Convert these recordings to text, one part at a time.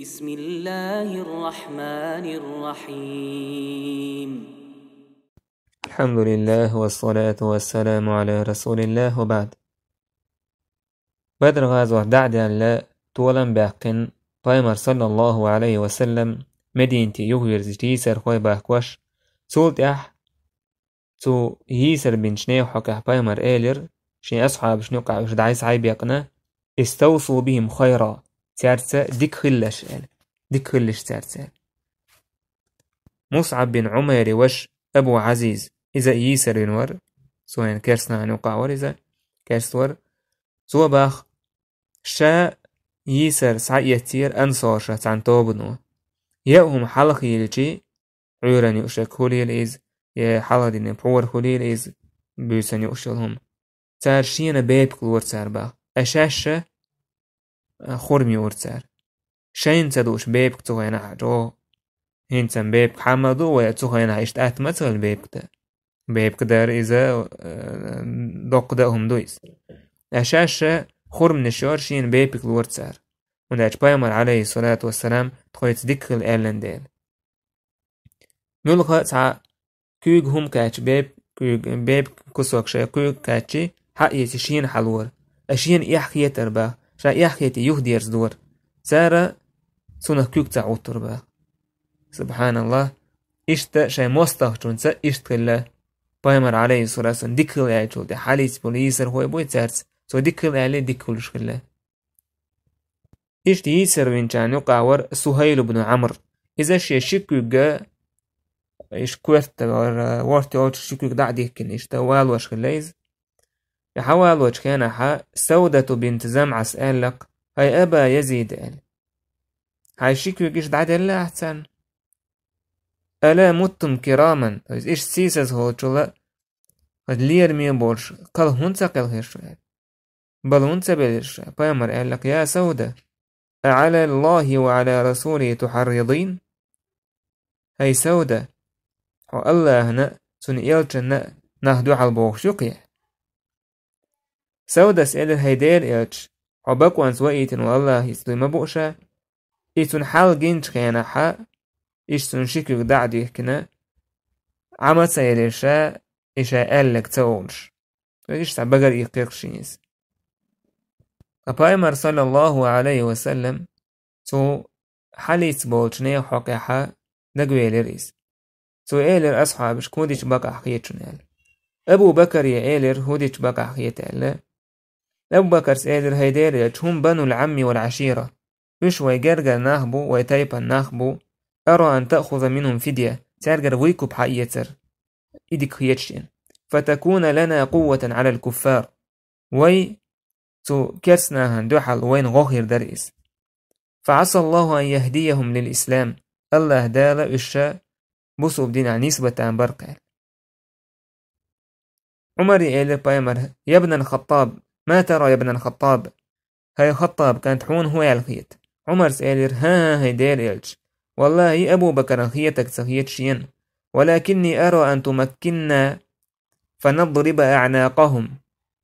بسم الله الرحمن الرحيم. الحمد لله والصلاة والسلام على رسول الله وبعد. بدر غازوة دعدان لا طولا باقن طيمر صلى الله عليه وسلم مدينتي يغير زيتيسر خوي باقوش سولت تو يسر بن شنيو حكا بايمر إيلر شي أصحاب شنو قاعد دعيس عيب يقنا استوصوا بهم خيرا تارتا ديك خلش تارتا مصعب بن عمير وش أبو عزيز إذا يسر ينور سوين كرسنا نقاور إذا كرسور سو باخ شا يسر سعيتير أنصار شات عن توبنو يأهم حلقي يلجي عيران يؤشك هولي الإز يا حلقي نبور هولي الإز بيسان يؤشلهم تار شينا بيب كلور تار باخ أشاشة خورمي ورتار شين تدوش بيب كتوغينا عجو هنتن بيب حمدو ويتوغينا عيشت مثل بيب كدار إذا دوقدهم دويس أشاشة خورم نشور شين بيب كلور تار وناج بايمر عليه الصلاة والسلام تخويت ذكر الألن ديل نلغة تا كيوغ هم كاتش بيب كسوك شا كيوغ كاتشي حق يتشين حلور أشين يحكي تربا شا يحكي يهديرز دور سارة سنة كيوغ تعود تربا سبحان الله إشتا شا مستغجون سا إشتغل بايمر عليه الصلاة والسلام ذكر الألن دي حاليس بوليسر هو بوي تارس سو ذكر الألن ذكر شغله إشت يسر من كان يقعور سهيل بن عمرو إذا شي شكوغ إيش كويرت ورتي أوش شكوغ دعدي كن إشتا والوش خليز يحوال وش كان حا سودة بنت زمعة قال هاي أبا يزيد قال هاي شكوغ إيش دعدي الله أحسن ألا متم كراما إيش سيسز هو شلا قد لير مين بولش قال هنسا قال هيرش بل هنسا بلش بايمر قال يا سودة أعلى الله وعلى رسوله تحرضين هاي سودة و الله هنا سن إيلش نهدو على البوخ شقيا سودة سأل هيدير إيلش حبك وان سوئيتن والله يسلم بوشا إيتن حال جنش كينا حا إيش سن شكوك دعدو يحكنا عمد سيليشا إيشا ألك تولش إيش تعبقر يقيقشينيس أبايمر صلى الله عليه وسلم تو حاليس بولشني حقي حا نقوي لريس تو إيلر أصحاب شكوديش بقى حقيتشنال أبو بكر يا إيلر هوديش بقى حقيتال أبو بكر سإيلر هيدير هم بنو العم والعشيرة وش ويجرجر ناخبو ويتايبا ناخبو أرى أن تأخذ منهم فدية ترجر ويكو بحقيتر إيديك خيتشين فتكون لنا قوة على الكفار وي تو كرسنا هندوحل وين غوخير درئيس فعسى الله أن يهديهم للإسلام الله دال إشاء بصوب دين نسبة عن برقة عمر إيلر بايمر يا ابن الخطاب ما ترى يا ابن الخطاب هاي خطاب كانت حون هو الخيط عمر سألر ها هاي دير إلش والله أبو بكر خيتك سخيت شين ولكني أرى أن تمكننا فنضرب أعناقهم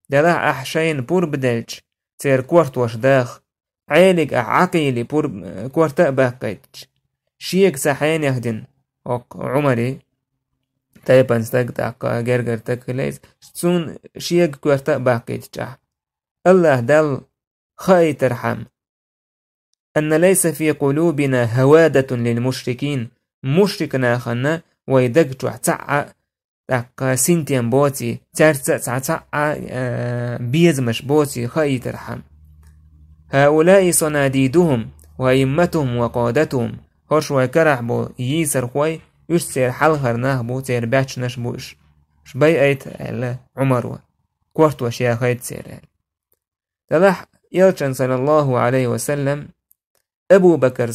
دلع أحشين بور بدلج تير كورت وشداخ عيلك عقيلي بور كورتا باقيتش شيك سحين يهدن عمري تايبان ستاق جرجر تاكليز سون شيك كورتا باقيتش الله دل خاي ترحم أن ليس في قلوبنا هوادة للمشركين مشركنا خنا ويدقجوا تعا تاق سنتين بوتي تعا بيزمش بوتي خاي ترحم هؤلاء صناديدهم وأئمتهم وقادتهم هرش ويكرح بو يسر خوي يشتر حلخر نهبو تير باتش نشبوش شبي ايت على عمر كورت وشيا خيت سير تلاح يلشن صلى الله عليه وسلم أبو بكر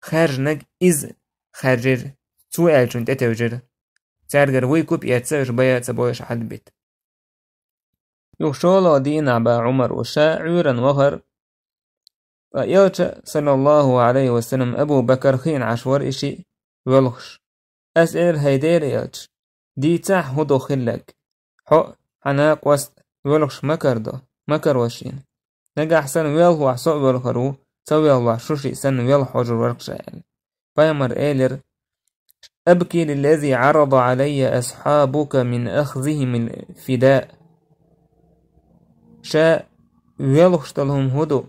خارج نج إز خارجر سوء الجن تتوجر تارجر ويكوب يتسرش بيا تبويش حد بيت يخشولا دين عبا عمر وشاعرا وغر يلش صلى الله عليه وسلم أبو بكر خين عشور إشي ولخش أسئل هيدير يلش دي تاح هدو خلك حق حناق وست ولخش مكر وشين نجا حسن ويل وحسوء ولخرو سوي الله شوشي سن ويل حجر ورقشال بايمر إيلر أبكي للذي عرض علي أصحابك من أخذهم الفداء شاء ويلخشتلهم هدو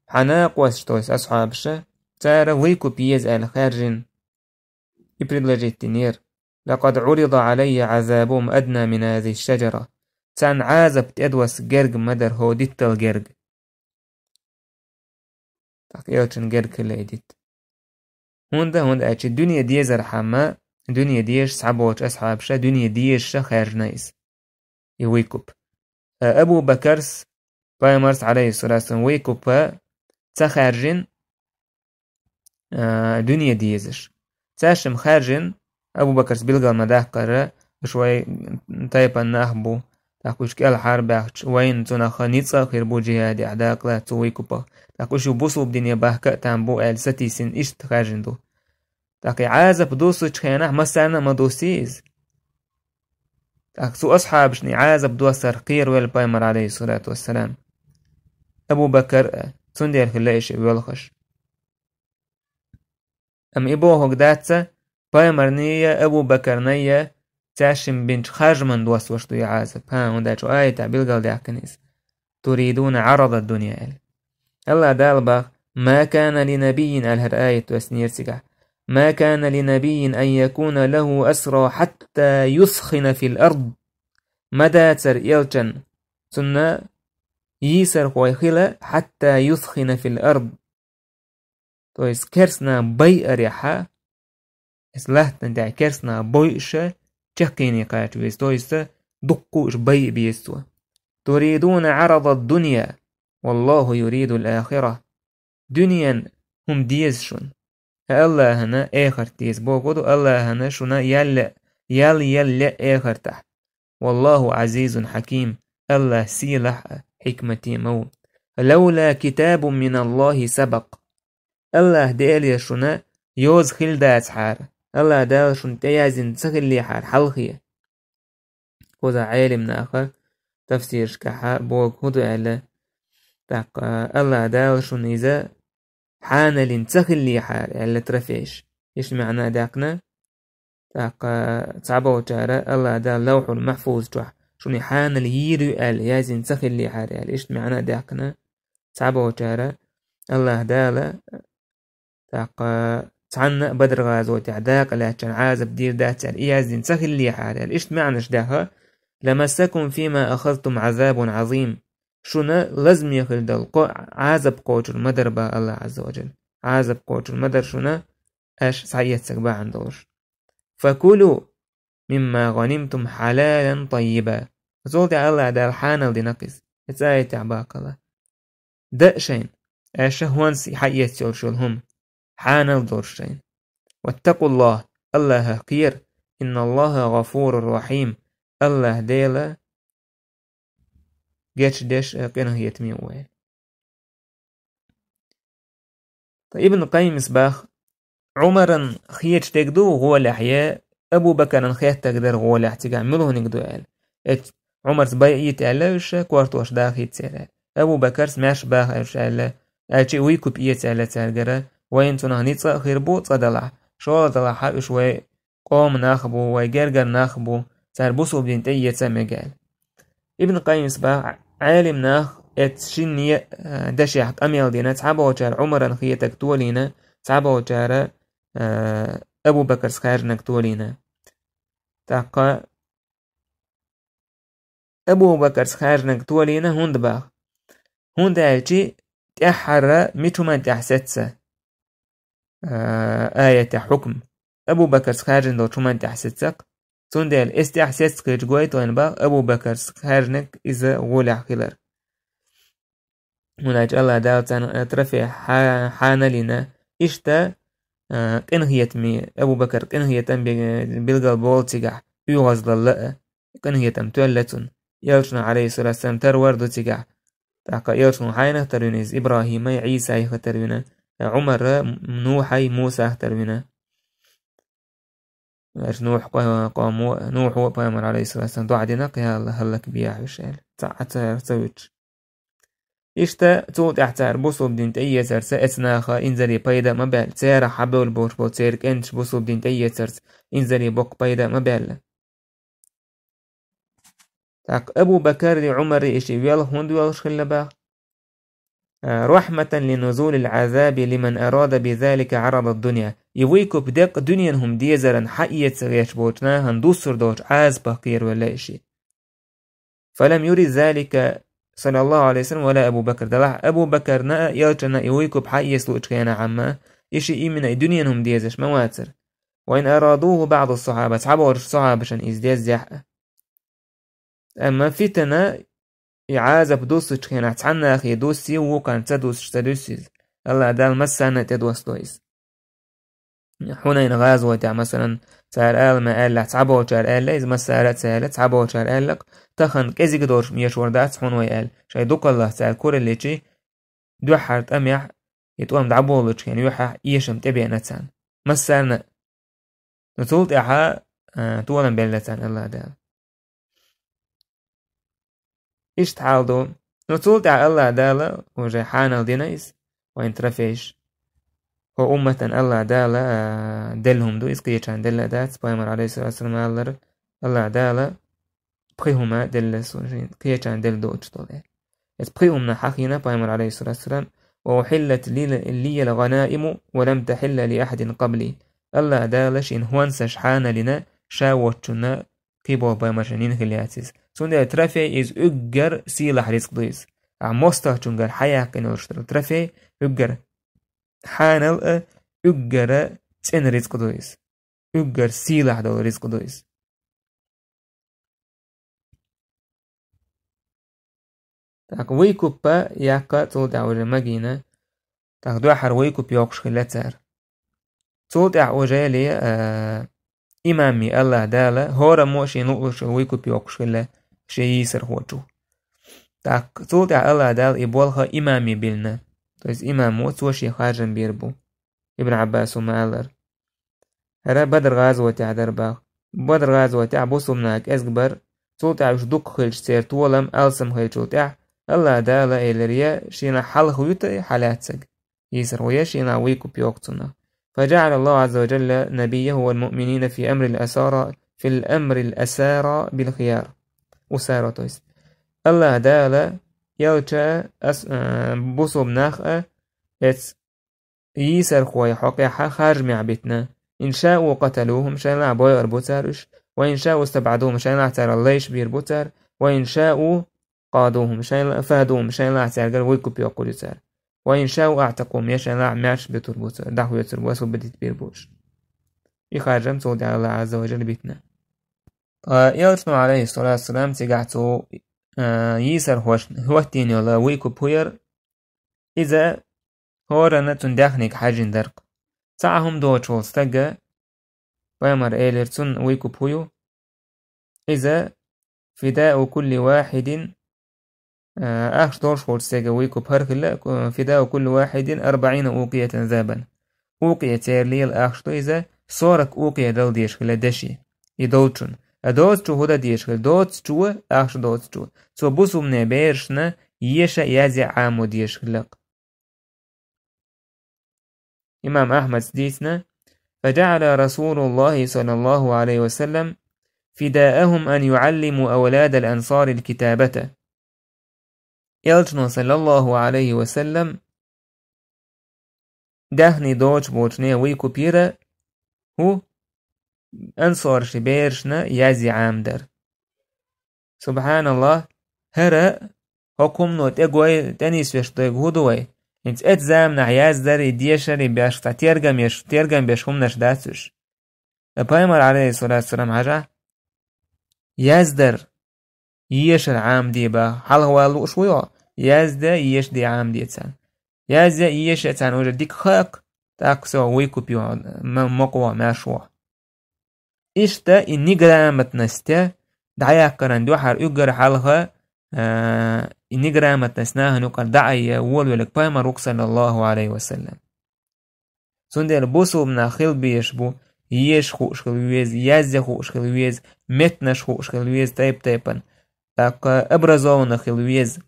حناق واشتويس أصحاب شا تارا ويكو بيز آل خارجين إبريدلجيتينير لقد عرض علي عذابهم أدنى من هذه الشجرة تان عازب تدوس جرج مدر هو ديتل جرج تاقيوتشن جرج كلا يديت هوندا أتش الدنيا دي زرحما الدنيا ديش صعبوش أصحاب شا دنيا ديش شا خارج نايس يويكوب أبو بكرس بايمرس عليه الصلاة والسلام ويكوب تخارجين دنيا ديزش تاشم خارجين أبو بكرس بيلقى المداح قرر شوي تايبا ناخبو تاكوش كال حرب وين تناخ نيتسا خيربو جهادي أعداق لا تويكوبا تاكوش بوصل بدنيا باهكا تامبو آل ستيسين إش تخارجين دو تاكي عازب دوسو تخيناح مسانا ما دوسيز تاكسو أصحابشني عازب دوسر قير ويل بايمر عليه الصلاة والسلام أبو بكر تندير خلايش ويلخش أم إبوه قداتسا بايمر نية أبو بكر نية تاشم بنت خارج من دوس وشتو يعازب ونداتشو آية تعبيل قال داكنيس تريدون عرض الدنيا الله دالباغ ما كان لنبي الهر آية وسنير سيقع ما كان لنبي أن يكون له أسرى حتى يثخن في الأرض مدى تر إلجن سنة يسر خويخلة حتى يثخن في الأرض تويس كرسنا بي أريحا إسلحتنا داع كرسنا بيشة تحكيني قاعد ويس تويس دقوش بي بيستوى تريدون عرض الدنيا والله يريد الآخرة دنيا هم ديزشون الله هنا آخر تيز بوقودو الله هنا شنا يل آخر تحت والله عزيز حكيم الله سيلح حكمتي مو لولا كتاب من الله سبق الله ديالي شنا يوز خلدات حار الله دال شن تيازن تغلي حار حلقية وذا عالم آخر تفسير شكحا بوق هدو على تاق الله دال شن إذا حان لنتغلي حار على ترفيش إيش معنى داقنا تاق تعبو تارا الله دال لوح المحفوظ جوح شن حان ليرو على يازن تغلي حار على إيش معنى داقنا تعبو تارا الله دال تاق تعنا بدر غازو تعداق لا كان عازب دير دات إيازن تغلي حار على إيش معنى شداها لمسكم فيما أخذتم عذاب عظيم شنا لازم يخلد عازب قوتر مدربة الله عز وجل عازب قوتر مدر شنا أش سعيت سكبا عندوش فكلوا مما غنمتم حلالا طيبا زولت الله دال حانل دي نقص اتساية تعباق الله دأشين أشهوانسي حيات يرشلهم حانل دورشين واتقوا الله خير إن الله غفور رحيم الله ديلا جيش ديش قينه يتمي وين طيب ابن القيم مصباح عمرا خيت تقدو هو الأحياء أبو بكر خيت تقدر هو الاحتقام ملوه نقدو قال عمر سبايت على وش كوارتوش داخل تسال أبو بكر سماش باخ وش على أشي ويكوب إيت على تسال وين تنهنيت خير بوت صدلا شو طلع حقش وي قوم ناخبو ويجرجر ناخبو صار بوسو بدين تيت سمجال ابن القيم مصباح عالم ناخ اتشني دشي حق أميال دينا تعبا وشار عمرا خيتك تولينا تعبا وشار أبو بكر سخارجنك تولينا تاقا أبو بكر سخارجنك تولينا هند باخ هند عالشي تأحر ميتومان تحسدسة آية حكم أبو بكر سخارجن دو تومان تحسدسك تندل استحسست كجويت وين باخ أبو بكر سخارجنك إذا غولع خلر مناج الله داوتان ترفع حانا لنا إشتا كنهيت مي أبو بكر كنهيتم بلغل بولتيقع يغز للأ كنهيتم تولتون يلشنا عليه الصلاة والسلام تروردو تيقع تاقا يلشنا حينه ترونيز إبراهيم عيسى يخترونه عمر نوحي موسى يخترونه نوح قامو نوح وقامر عليه الصلاة والسلام دعا دينا قيا الله هلك بياح وشال تعت تسويتش إشتا تولت احتار بوصوب دين تأيي سرس اسناخا إنزري بايدا مبال تيرا حبول بوش بو تيرك انش بوصوب دين تأيي سرس إنزري بوك بايدا مبال تاك أبو بكر دي عمر إشي ويل هند ويل شخل رحمة لنزول العذاب لمن أراد بذلك عرض الدنيا يويكو بدق دنيا هم ديزرن حقية سغيش بوتنا هندوسر دوش عاز بقير ولا إشي فلم يريد ذلك صلى الله عليه وسلم ولا أبو بكر دلح أبو بكر نا يلجنا يويكو بحقية سلوش كينا عما إشي إيمنا دنيا هم ديزش مواتر وإن أرادوه بعض الصحابة صحابة الصحابة شان إزديز جحة أما فتنة إعازة بدوس كينا تعنا أخي دوسي وكان تدوس تدوسيز الله دال مسانا تدوس دويس حنين غازوة مثلا سار آل ما قال لك تعبوا شار قال لك ما سارت سالت تعبوا شار قال لك تخن كذي قدور ميش وردات حن ويقال شيء دوك الله سال كور اللي شيء دو حرت أميح يتوام دعبوا لك يعني يوحى يشم تبي نتسان ما سارنا نطولت إحا طولا بلتان الله دال إيش تعالدو نطولت على الله دال وجيحان الدينيس وين ترفيش هو أمة الله دالا دلهم دو إسقيتان دل دات بايمر عليه الصلاة والسلام الله دالا بخيهما دل سوجين قيتان دل دو اجتوله بخيهمنا حقينا بايمر عليه الصلاة والسلام وحلت لي الغنائم ولم تحل لأحد قبلي الله دالا شين هوان سشحان لنا شاوتشنا كيبو بايمر شنين خلياتيس سونده ترافي إز أجر سيلح رزق دويس عموستا چونگر حياة كنولشتر ترافي أجر حانل أجر سن رزق دويس أجر سيلح دو رزق دويس تاك ويكوبا ياكا تولد عوجة مجينة تاك دو حر ويكوب يوكش خلاتار تولد عوجة لي إمامي الله دالا هورا موشي نقلش ويكوب يوكش خلا شي يسر هوتو تاك تولد الله دال إبولها إمامي بلنا تويس إمامو توشي خارجن بيربو ابن عباس ومالر هرا بدر غازوة درباغ بدر غازوة بوصو مناك أزقبر تولد عوش دوك خلش سير طولم ألسم خلشو الله دالا إلريا شينا حل خويته حالاتسق يسر ويا شينا ويكو بيوقتنا فجعل الله عز وجل نبيه والمؤمنين في الأمر الأسارة بالخيار أسارة تويس الله دالا يلجا بوصو بناخ يسر خوي حقيقة خارج معبتنا إن شاءوا قتلوهم شان لعبوا أربوتارش وإن شاءوا استبعدوهم شان لعتار الليش بيربوتار وإن شاءوا قادوهم شان فادوهم شان لعتار قال ويكو بيوقو جتار وإن شاءوا أعتقوهم يشان لعماش بتربوتار دحو يتربوس وبديت بيربوش يخارجم صودي على الله عز وجل بيتنا يلتنو عليه الصلاة والسلام تقعتو يسر هو التيني الله ويكو بوير إذا هورنا تندخنك حاجين درق ساعهم دوتشول استقى ويمر إيلرتون ويكو بويو إذا فداء كل واحد أخش دورشول استقى ويكو بهرخلا فداء كل واحد 40 أوقية ذابا أوقية تيرليل أخشتو إذا صورك أوقية دل ديشخلا دشي يدوتشون أدوتشو هدا ديشخل دوتشو أخش دوتشو سو بوسو من بيرشنا يشا يازي عامو ديشخلق إمام أحمد سديسنا فجعل رسول الله صلى الله عليه وسلم فداءهم أن يعلموا أولاد الأنصار الكتابة يلجن صلى الله عليه وسلم دهني دوش بوشنيا ويكو بيرا هو أنصار شبيرشنا يازي عامدر سبحان الله هرا حكم نوت اقوي تنيس وشتو اقهدوي انت اتزام نعياز داري ديشاري بياشتا تيرغم بيشهم نشداتش بايمر عليه الصلاة والسلام حاجة يازدر يشر عام دي با حال هو اللو شويا يازدا يش دي عام دي تسان يازدا يش تسان وجد ديك خاق تاكسو ويكو بيو مقوى ماشوح إشتا إني قرامت نستا دعيا قران دو حار يقر حالها إني قرامت نسناها نقر دعيا ولك بايمر صلى الله عليه وسلم سندر بوسو من خيل بيشبو يش خوش خلويز يازدا خوش خلويز متنش خوش خلويز تايبن تاق أبرزون خلويز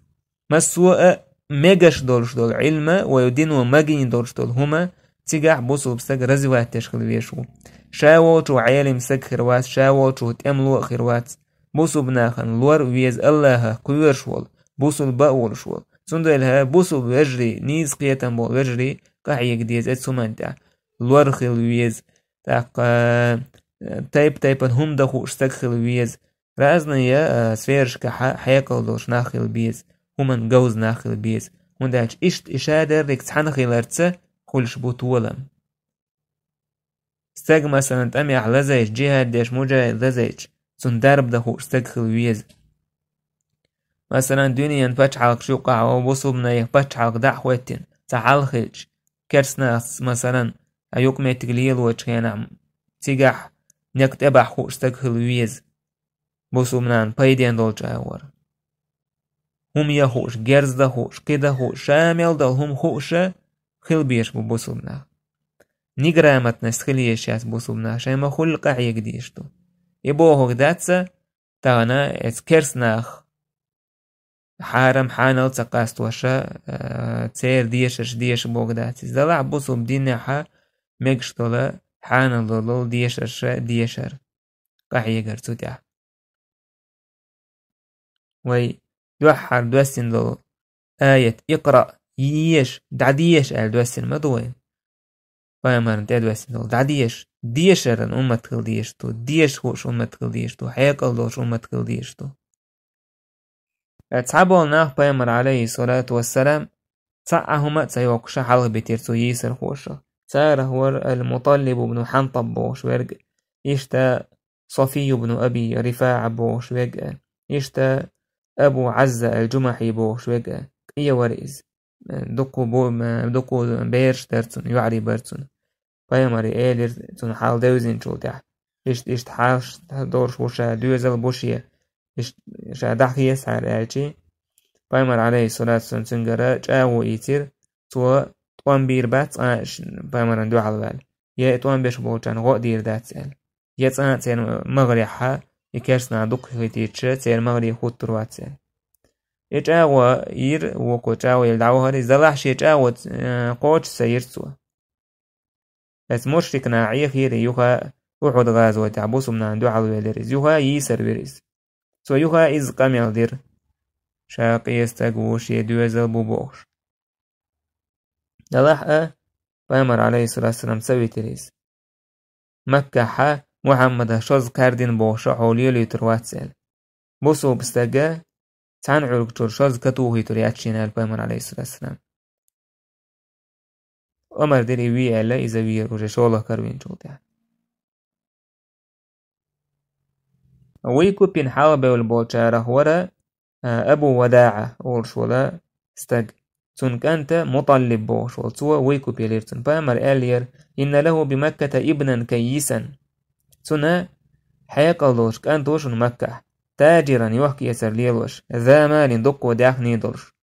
مسوء ميجش دولش دول علما ويدينو مجين دولش دول هما تيجح بوسو بسك رزوات تشخل بيشو شاوت وعيالي مسك خروات شاوت وتأملو خروات بوسو بناخن لور ويز الله كويرشول بوسو الباول شول سندلها بوسو بجري نيز قيتن بول بجري قاعيك ديز اتسومانتا لور خل ويز تاق تايب هم دخو اشتخل ويز رازنا يا سفيرش حيقل دوش ناخل بيز همان جوز ناخل بيز ونداش اشت اشادر ريكس حنخل ارتسا خلش بوتولم استاق مثلا تأمي على زيج جهاد ديش مجاهد لزيج سندرب دخو اشتخل ويز مثلا دنيا نفتح حلق شو قاعة وبصوبنا يفتح حلق دعوتين تعال خيج كرسناس مثلا أيوك ميتقليل وجهنا تيجح نكتبع خو اشتخل ويز بصوبنا بايدين دول جاور هم يخوش جرز دخوش كده خوش شامل دل هم خوشة خل بيش ببصوبنا نيجرامت نسخليش ياس بصوبنا شايما خلق عيق ديشتو يبوهوك داتسا تانا اتكرسناخ حارم حانل تقاست وشا تسير ديش بوغداتي زلع بصوب دينيحا ميقشتولا حانل دولول ديشر قاعيقر تتع وي دوحر دوسين دول آية اقرأ ييش دعديش دوسين مدوين ويامرن دوسين دول دعديش ديشرن أمتكل ديشتو ديش خوش أمتكل ديشتو حيقل دوش أمتكل ديشتو اتعبوا ناخ بيامر عليه الصلاة والسلام تعهما تيوكش حلق بتيرتو يسر خوشة تاره هو المطلب بن حنطب بوش ورق يشتا صفي بن أبي رفاع بوش ورق يشتا أبو عزة الجمحي بوش ورق إيا ورئيز دقو بيرش ترتون يعري برتون بيامر إيلر تون حال دوزين شو تح إشت حالش دورش وشا دوزل بوشيه شا دحكي يسعر آلشي بيامر عليه الصلاة والسلام تنقرأ جاو إيتر تو توان بير بات بيامر ندو على بال يا توان بيش بوچان غو دير دات سال يا تسير مغريحا يكرسنا دق خيتيتش تسير مغري خود تروات سال يجاو ير وكو جاو يلدعو هاري زلاحش يجاو قوش سيرتسوا بس مشركنا عيخ يري يوها وحود غازو تعبوسو من ندو على بالرز يوها يسر برز سو يوها إز قامل دير شاق يستقوش يدوزل بوبوش دلح بيامر عليه الصلاة والسلام سوي تريز مكة حا محمد شوز كاردين بوشا حولي ليتروات سال بوسو بستقى تان عرق شوز كتوهي ترياتشين البيامر عليه الصلاة والسلام أمر ديري وي ألا إذا وي روجة شوله كروين شوتها ويكو بين حالبه والبوشارة ورا أبو وداعة أولشولا استق تون كانت مطلب بوشول توا ويكو بيليرتون بامر ألير إن له بمكة ابنا كيسا تنا حيقلوش كانتوش مكة تاجرا يحكي يسر ليلوش ذا مال دقو داخ نيدلش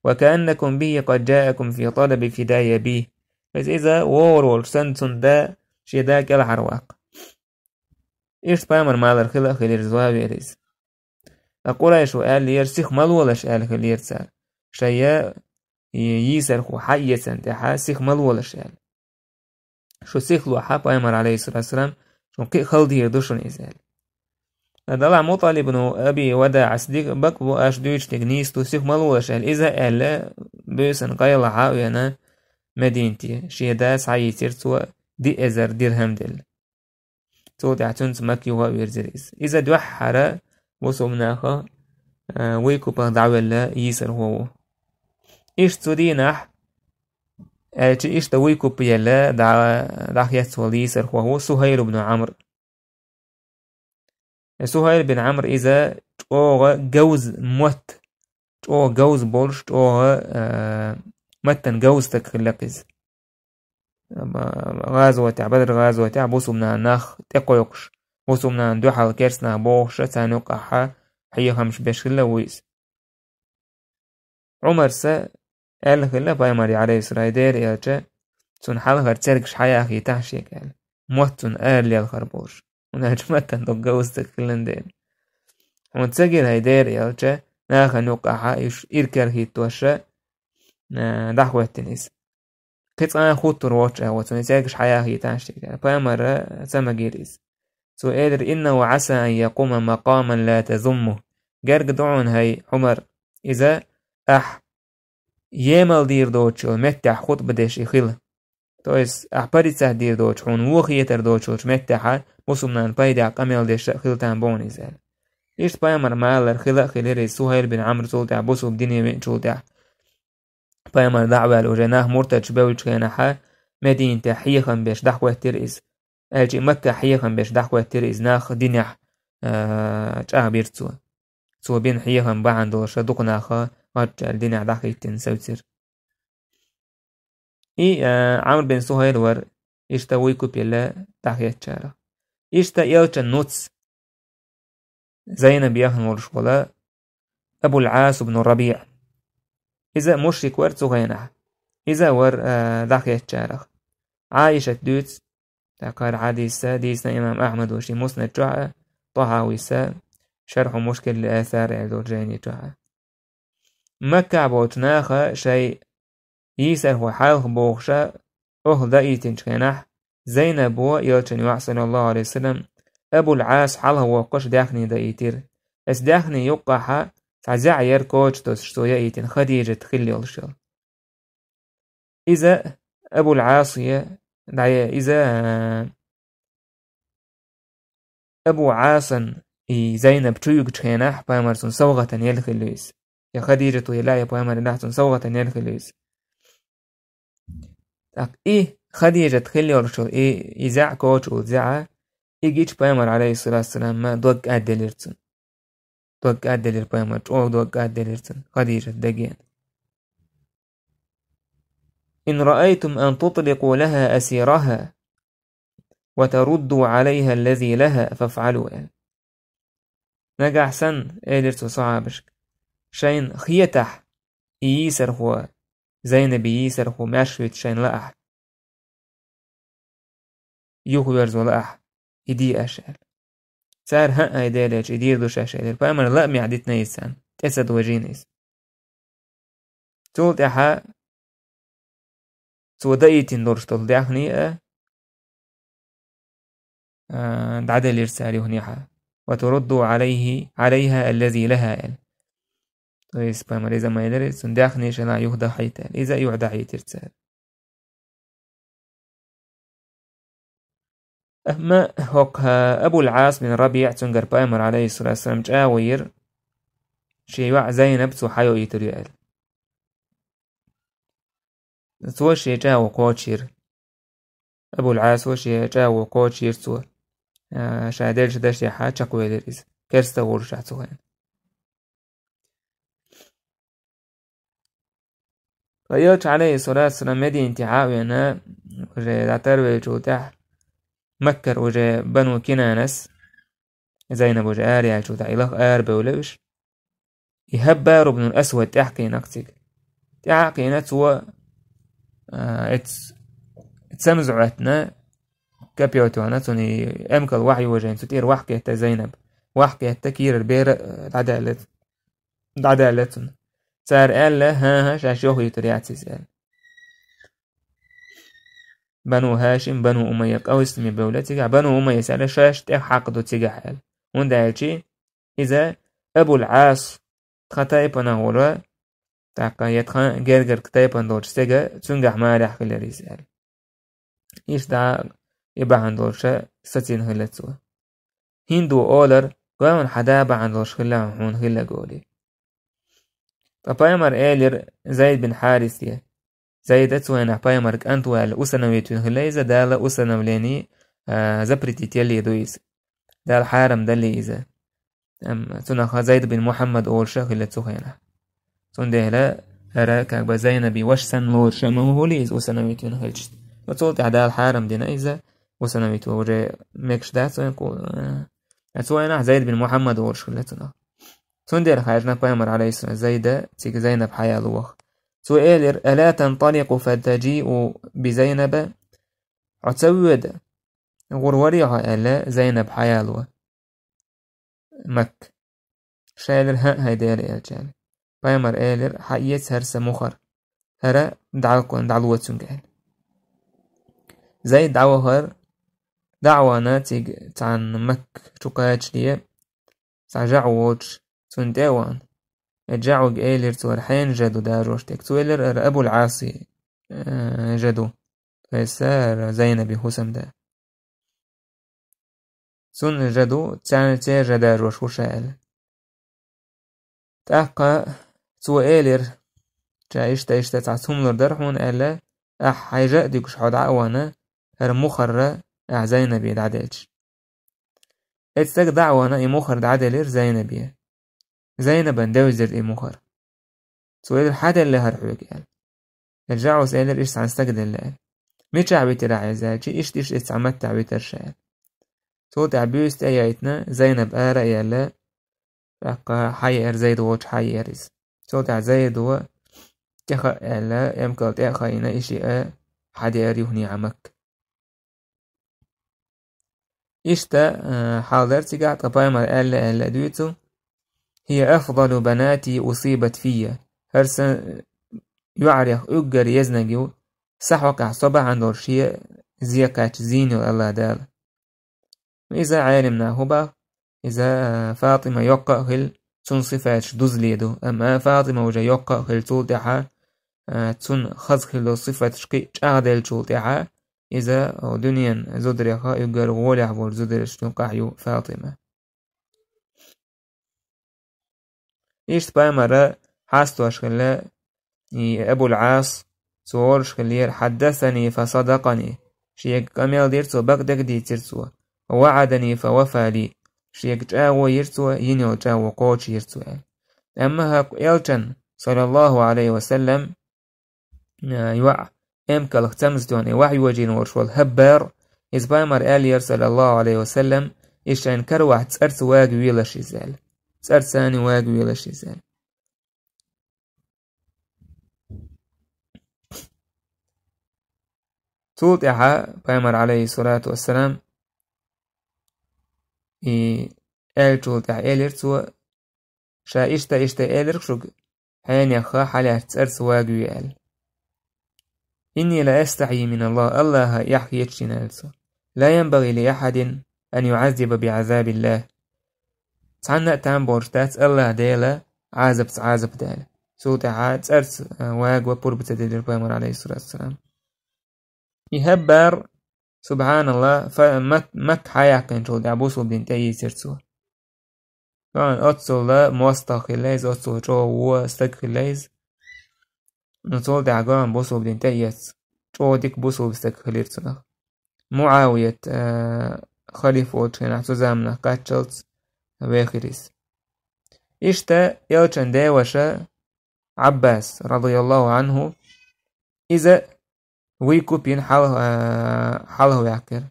وكأنكم به قد جاءكم في طلب فداية به بس إذا وورول سنتون دا شداك الحرواق إيش بامر مالر خلا خلير زوابي ريز أقولش وقال لي سيخ ملولش قال خلير سال شيء يسر خو حي سنتها سيخ ملولش قال شو سيخ لو حاب أمر عليه الصلاة والسلام شو كي خلدي يردوشون إزال دلع مطالب بنو أبي وداع صديق بكبو أش دويش تجنيستو سيخ ملولش قال إذا قال بيسن قيل عاوينا مدينتي شيدا سعي ترتوا دي أزر درهم دل تو تعتنت مكي وهو يرزريز إذا دوحر وصو مناخا ويكو بغدعو الله يسر هو إيش تودينح إيش تويكو بيلا دع يسول يسر هو سهيل بن عمرو سهيل بن عمرو إذا توغ جوز موت توغ جوز بولش توغ متن جوز تكلقز غازوة بدر غازوة بوسو من النخ تقويقش بوسو من دوحة كيرسنا بوش تانوقعها حي خمش بشكل ويس عمر سا قال خلا بايمري عليه الصلاة دير يالجا تون حالغر تركش حيا أخي تحشيك قال موتون قال لي الخربوش ونهجمتن دو جوزتك كلن دين ونتسجل هاي دير يالجا ناخا نوقعها إركر هي توشا دحوة التنس قطعة خط روتش وتوني تاكش حياة هي تاشتك بامر سما جيريز سو قادر إنه عسى أن يقوم مقاما لا تذمه جرق دعون هاي عمر إذا يمل دير دوتشل متح خط بدش يخيل تويس بريتسه دير دوتش حون وخيتر دوتشل متح وصمنا بايدع قميل ديش خيلتان بوني زال إيش بامر مالر خيلر سهيل بن عمرو سولتع بوسو بدنيا من شولتع بامر دعوة وجناه مرتج بولش كينحا مدينة حيخن بيش دحوة ترئيس أجي مكة حيخن بيش دحوة ترئيس ناخ دينح بيرتسو سو بين حيخن بعن دوش دقناخا رجال دينح دحيتن سوتر عمرو بن سهيل ور إشتا ويكو بيلا دحيت شارع إشتا يلچن نوتس زينب يخن ورشولا أبو العاص بن الربيع إذا مشرك ور تغينح إذا ور دحيت شارع عائشة دوتس تقار حديثة ديسنا إمام أحمد وشي مسند جعة طهاويسة شرح مشكل لآثار الدرجاني جعة مكة بوتناخة شيء يسر هو حالخ بوخشة دايتن شكنح زينب هو يلچن يحسن الله عليه وسلم أبو العاص حاله وقش داخني دايتر اس داخني يقحا تعزعير كوش تسشتو يأيتن خديجة تخلي الشل إذا أبو العاصية إذا أبو عاصن زينب تشيوك تشيناح بامرسون سوغة يلخلويس يا خديجة ويلايا بامر نحسن سوغة يلخلويس خديجة تخلي ورشل إذاع كوش وزاعة إيجيش بامر عليه الصلاة والسلام ما دوك أدليرتن دوك أدلير بامر دوك أدليرتن خديجة دقين إن رأيتم أن تطلقوا لها أسيرها وتردوا عليها الذي لها فافعلوا نجح سن قادرت صعبش شين خيتح يسر هو زينب يسر هو مشويت شين لأح يخبرز لأح يدي أشعر سار ها يديلج يدير دوش أشعر فأمر لا معدتنا يسان تسد وجينيس تولت أحا سودايتين دورشتل داخني دعدل إرسالي هنيحا وتردوا عليها الذي لها تويس بامر إذا ما يدري سنداخني شنا يهدى حيتال إذا يعدى حيت إرسال أما هوكها أبو العاص من ربيع تنقر بامر عليه الصلاة والسلام جاوير شيوع زينب سوحيو يتريال سوشي جاو قوتشير أبو العاص وشي جاو قوتشير سو شادل شدش يحا تشاكو يدريز كرستا ورشع سوهن فيوش عليه الصلاة والسلام مدينة عاوينا وجه دعتر ويجوتح مكر وجه بنو كنانس زينب وجه آريا يجوتح إلخ آر بولوش يهبار ابن الأسود تحكي نقتك تحكي نتوى اتسمزعتنا كابيوتوانا توني أمكال وحي وجهين تطير وحكي زينب وحكي تكير البير دعدالتون سار قال له ها شاشوه يتريعت سيسال بنو هاشم بنو أمية أو اسمي بولتك بنو أمية سال شاش تحقدو تجحل وندالشي إذا أبو العاص خطايبنا هورا تاقايت خان جرجر كتايبان دوش تجا تنجح ما رح كل رسال إيش دا يبعن دوشة ستين هلتسوا هندو أولر قاون حدا بعن دوش خلا هون خلا قولي فبايمر إيلر زيد بن حارثية زيد أتوين بايمر أنتوال أسنويتون هلا إذا دال أسنوليني زبرتي تيلي دويس دال حارم دالي إذا تنخ زيد بن محمد أولشا خلا تسوخينا تندهلا هرا كاكبا زينبي وش سن لور شموه ليز أسنويتون هلشت وتولت عدال حارم دينا إذا أسنويتون وري ميكش دات أتوين زيد بن محمد أولش خلا تنخ تندر خارجنا بايمر عليه السلام زيدة تيك زينب حيا لوخ سؤالر ألا تنطلق فتجيء بزينب عتسود غروريها ألا زينب حيا لوخ مك شايلر ها هيدير إلجال بايمر إلر حييت هرس مخر هرا دعوة سنجال زي دعوة هر دعوة ناتج عن مك شقاج ليه سعجعوج سنتاوان جعوج إيلر تورحين جدو داروش تكتويلر أبو العاصي جدو فيسار زينبي حسم دا سن جدو تاني جداروش وشال تاقا تو إيلر جا إشتا تعتهم لردرحون ألا حيجا ديكوش حود عوانا هر مخرة زينبي دعدلش اتساك دعوانا مخر دعدلر زينبي زينبا دوزر مخر سويل حدا اللي هرحوك قال الجعو سألر إيش عن استقد الله مي تعبي تراعي زاجي إيش اتعمد تعبي ترشال سو تعبيوس تأياتنا زينب آرا يالا رقا حي زيد ووش حي أرز سو تع زيد و تخا يالا يمكن تأخينا إيشي حدا أريهني عمك إيشتا حاضرتي قاعد طبايما ألا دويتو هي أفضل بناتي أصيبت فيا هرسن يعرف أجر يزنجو سحوك عصبة عن دورشية زيكات زينو الله دال إذا عالمنا هبا إذا فاطمة يقع هل تن صفات دزليدو أما فاطمة وجا يقع هل تولتها تن خزخ له صفات شقي أغدل تولتها إذا دنيا زدرها يجر غولع والزدرش تنقعيو فاطمة إيش باي مرة حاستو أشخلا أبو العاص سوور شخلير حدثني فصدقني شيك كامل ديرتو بقدك دي ترتو ووعدني فوفى لي شيك جاو يرتو ينيو جاو قوش يرتو أما هاك إلتن صلى الله عليه وسلم يوع إمكال اختمزتون وحي وجين ورشوال هبار إذ بايمر آلير صلى الله عليه وسلم إشان كروح تسأرت واق ويلا شيزال تسأرت ثاني واق ويلا شيزال توت إحا بايمر عليه الصلاة والسلام آل توت إحا آلير تو شا إشتا آلير شوك حين يخا حالي تسأرت واق ويال إني لا أستحي من الله يحكي يتشنالسو لا ينبغي لأحد أن يعذب بعذاب الله تعنا تام بورشتات الله ديلا عازب ديلا سوت عاد أرس واق وبربت دير بامر عليه الصلاة والسلام يهبر سبحان الله فمك حياكن جود عبوسو بين تأيي سرسو كان أتصل لا موستخ الليز أتصل جو هو استك الليز نطول دعقان بوسو بين تأييس جو ديك بوسو بستك خليرتنا معاوية خليفة كان اعتزامنا كاتشلت ويخريس إشتا يلچن داوشا عباس رضي الله عنه إذا ويكوبين حاله يعكر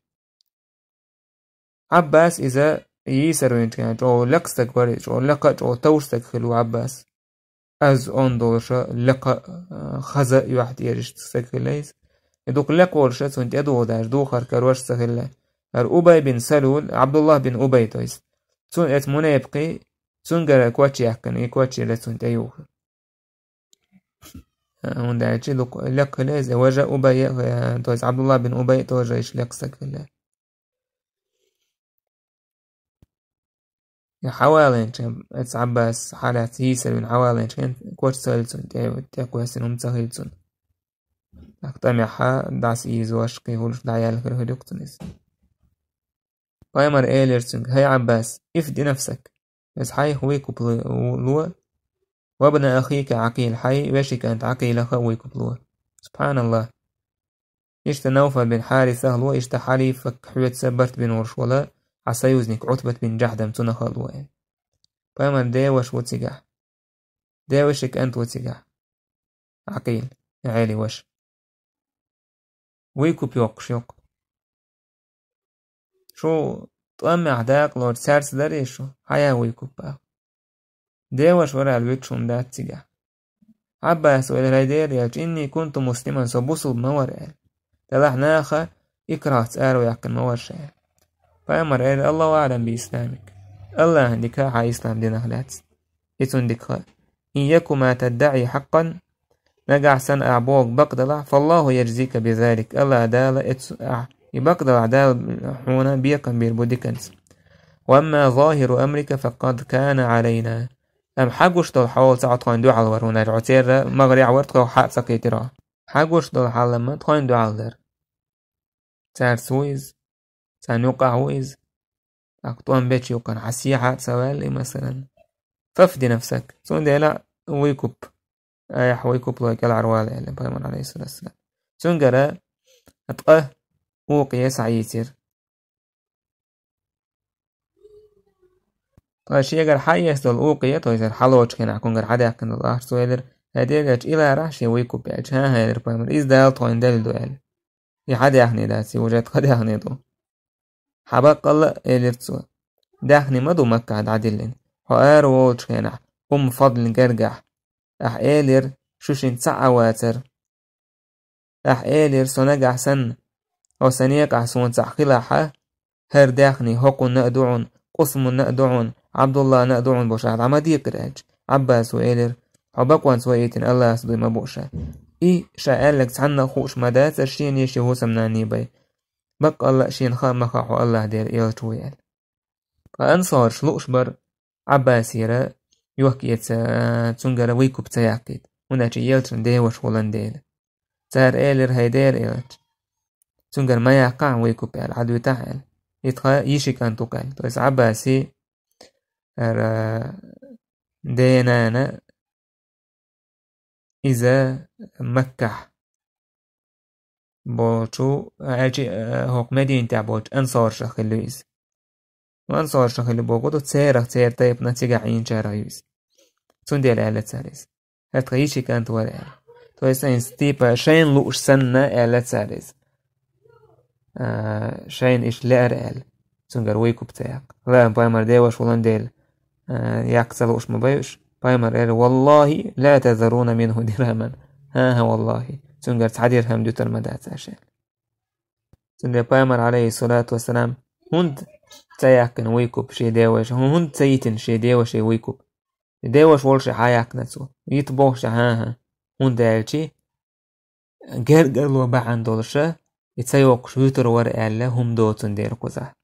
عباس إذا يسروين كان جو لقستك بري جو لقا جو توشتك خلو عباس از اون دولشا لقا خزا يوحد يرش تستكليز يدوك لقورشا سنت يدو داش دوخر كروش سخلا هر أبي بن سلول عبد الله بن أبي تويس سن اتمنى يبقي سن جرا كواتشي يحكن كواتشي لسنت أيوه وندعيش لق ليز وجا أبي تويس عبد الله بن أبي توجا إيش لق سكلا حوالين كان عباس حالات يسر من حوالين كان كواتش سالسون تاكو هسنهم تسهلسون اقتمعها داس إيزواش كيهولش دعيال كره دكتنس بايمر إيلرسونج هاي عباس افدي نفسك بس حي هويكو بلوه وابن أخيك عقيل حي واشي كانت عقيلة هويكو بلوه سبحان الله إشت نوفل بن حارثة هلوه إشت حليفك حويت سبرت بن ورشولا عسيوزنك عتبة بن جحدم تنخلوه بايمر داوش وتسجح داوشك أنت وتسجح عقيل عالي وش ويكو بيوق شيوق شو طمع داق لور سارس داريشو حيا ويكو باق داوش ورا الويكشون دات تسجح عباس وإلى الهيدير يالج إني كنت مسلما سبوصل بمور قال تلاح ناخا إكراه تسأل ويحكن مور شعر فأمر قال الله أعلم بإسلامك الله عندك ها إسلام دين أخلات إتون دكها إن يكو ما تدعي حقا نجع سن أعبوك بقدلع فالله يجزيك بذلك الله دال يبقدلع دال حونا بيقا بيربودكنس وأما ظاهر أمرك فقد كان علينا أم حقوش دول حول ساعة تخوين دو على ورهونا رعتير مغري عورت خو حق سقيترا حقوش دول حال لما تخوين دو على در تار سويز سانوقع ويز أقطوان بيتش يوقن عسيحة سوالي مثلا فافدي نفسك سون دي لا ويكوب أيح ويكوب لويك العروال اللي بيمن عليه الصلاة والسلام سون قرأ أتقه وقياس عيسير طاشي أجر حيس دول أوقية تويسر حلوش كنا عكون جر حدا كن الله سويلر هدير إلى راشي ويكوب يج ها هير بيمن إز دال توين دال دوال يحدا يحني داسي وجد قد يحني دو حبق الله إلرتسو داخني مدو مكة عدلين وآر وولش كنا فضل جرجح أح إيلر شوشين ساعة واتر أح إيلر سنجح سن أو سنيك عسون ساحخلاحة هر داخني هقو نأدعون قسم نأدعون عبد الله نأدعون بوشاهد عمدي قراج عباس وإيلر حبقوان سويتين الله سدوي مبوشا شاءالك تحنا خوش مدات الشين يشي هو سمناني بي بق الله شين خام مخاحو الله دير إيلت ويال فأنصار شلوش بر عباسيرا يوحكي تسنجر ويكوب تياكيد وناچي يلتن ديوش ولن ديل تار إيلر هيدير إيلت تسنجر ما يقع ويكوب العدو تعال يشي كان تقال تويس عباسي دينانا إذا مكح بوشو عاجي هوك مدين تعبوش أنصار شخلويز وأنصار شخلو بوغودو تسيرخ تسير طيب نتيجة عين شاريوز تون ديال آلة ساريز هتغيشي كانت ورقال تويس إنستيبا شين لوش سنة آلة ساريز شين إش لأرقال تونجر ويكو بتاعك لا بايمر ديوش ولن ديل يقصلوش مبايوش بايمر قال والله لا تذرون منه درهما ها والله تونجر تعدير هم دوتر مدات عشان تونجر بايمر عليه الصلاة والسلام هند تاياكن ويكوب شي ديوش هند تايتن شي ديوش ويكوب ديوش والشي حياك نتسو يتبوش ها هند دالشي قرقلوا بعن دولشا يتسيوق شوتر ورقال هم دوتن دير قزح